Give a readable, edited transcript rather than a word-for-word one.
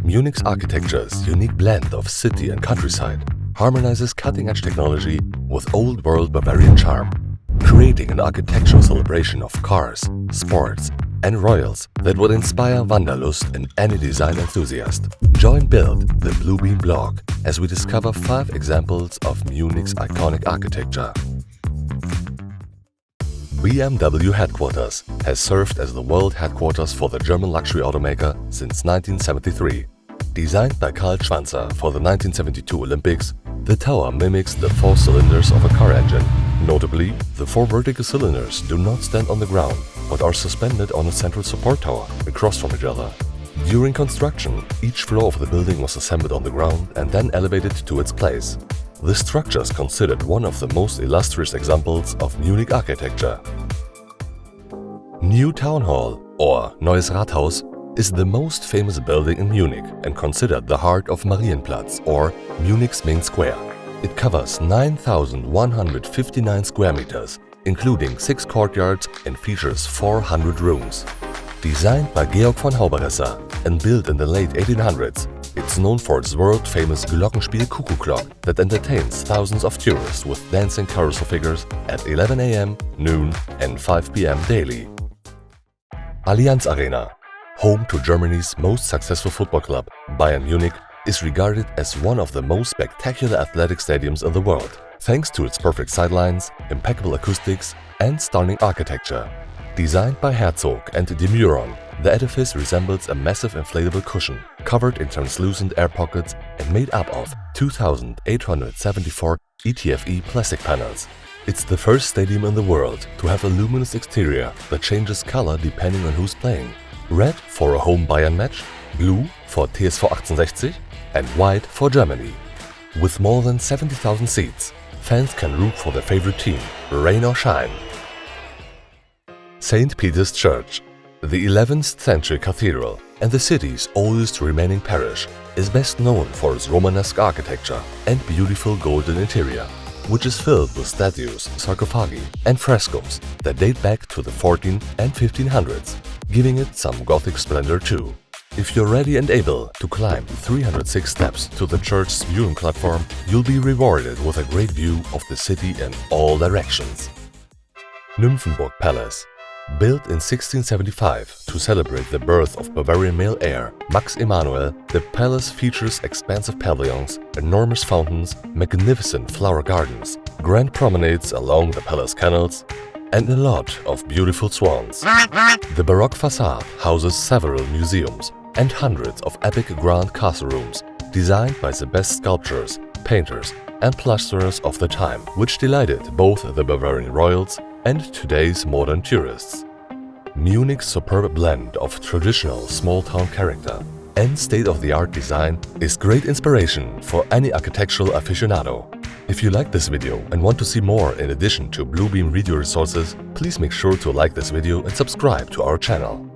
Munich's architecture's unique blend of city and countryside harmonizes cutting-edge technology with old-world Bavarian charm, creating an architectural celebration of cars, sports, and royals that would inspire wanderlust in any design enthusiast. Join Build, the Bluebeam blog, as we discover 5 examples of Munich's iconic architecture. BMW Headquarters has served as the world headquarters for the German luxury automaker since 1973. Designed by Karl Schwanzer for the 1972 Olympics, the tower mimics the 4 cylinders of a car engine. Notably, the 4 vertical cylinders do not stand on the ground, but are suspended on a central support tower across from each other. During construction, each floor of the building was assembled on the ground and then elevated to its place. The structure is considered one of the most illustrious examples of Munich architecture. New Town Hall, or Neues Rathaus, is the most famous building in Munich and considered the heart of Marienplatz, or Munich's main square. It covers 9,159 square meters, including 6 courtyards, and features 400 rooms. Designed by Georg von Hauberesser and built in the late 1800s, it's known for its world-famous Glockenspiel Kuckuck clock that entertains thousands of tourists with dancing carousel figures at 11 a.m., noon and 5 p.m. daily. Allianz Arena, home to Germany's most successful football club, Bayern Munich, is regarded as one of the most spectacular athletic stadiums in the world, thanks to its perfect sidelines, impeccable acoustics and stunning architecture. Designed by Herzog and de Meuron, the edifice resembles a massive inflatable cushion, covered in translucent air pockets and made up of 2,874 ETFE plastic panels. It's the first stadium in the world to have a luminous exterior that changes color depending on who's playing. Red for a home Bayern match, blue for TSV 1860 and white for Germany. With more than 70,000 seats, fans can root for their favorite team, rain or shine. St. Peter's Church, the 11th century cathedral and the city's oldest remaining parish, is best known for its Romanesque architecture and beautiful golden interior, which is filled with statues, sarcophagi and frescoes that date back to the 14th and 1500s, giving it some Gothic splendor too. If you're ready and able to climb 306 steps to the church's viewing platform, you'll be rewarded with a great view of the city in all directions. Nymphenburg Palace. Built in 1675 to celebrate the birth of Bavarian male heir Max Emanuel, the palace features expansive pavilions, enormous fountains, magnificent flower gardens, grand promenades along the palace canals, and a lot of beautiful swans. The Baroque facade houses several museums and hundreds of epic grand castle rooms designed by the best sculptors, painters and plasterers of the time, which delighted both the Bavarian royals and today's modern tourists. Munich's superb blend of traditional small-town character and state-of-the-art design is great inspiration for any architectural aficionado. If you like this video and want to see more in addition to Bluebeam video resources, please make sure to like this video and subscribe to our channel.